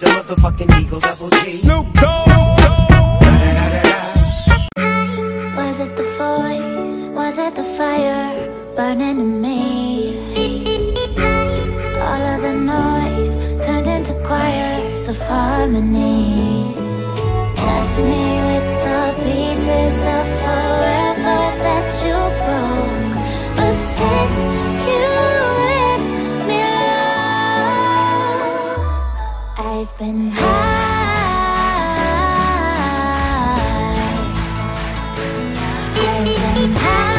the motherfucking Eagle Double G. Snoop Dogg. Was it the voice? Was it the fire burning in me? All of the noise turned into choirs of harmony. Left me with the pieces of forever that you broke. But since you left me low, I've been high. I've been high.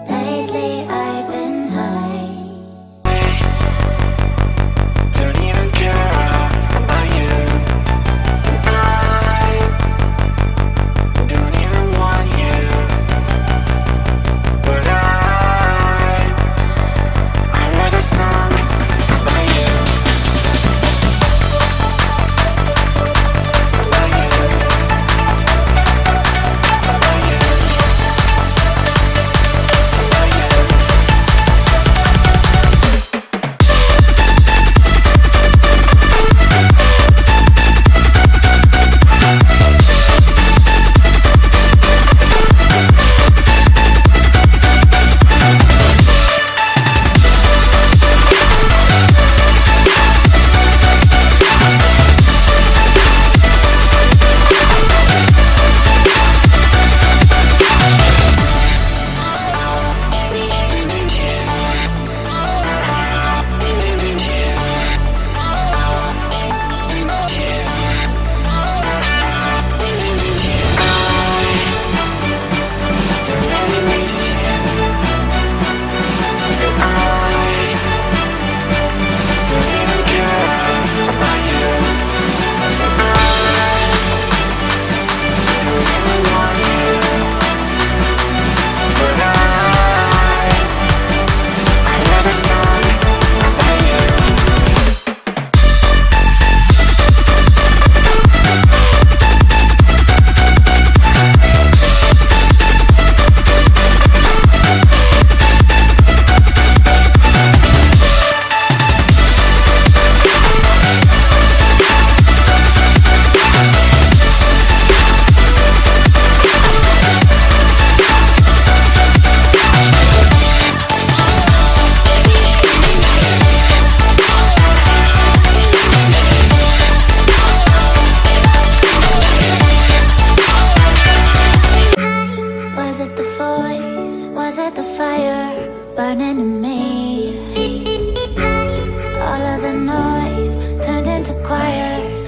Lately I've been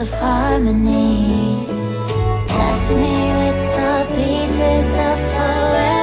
of harmony. Left me with the pieces of forever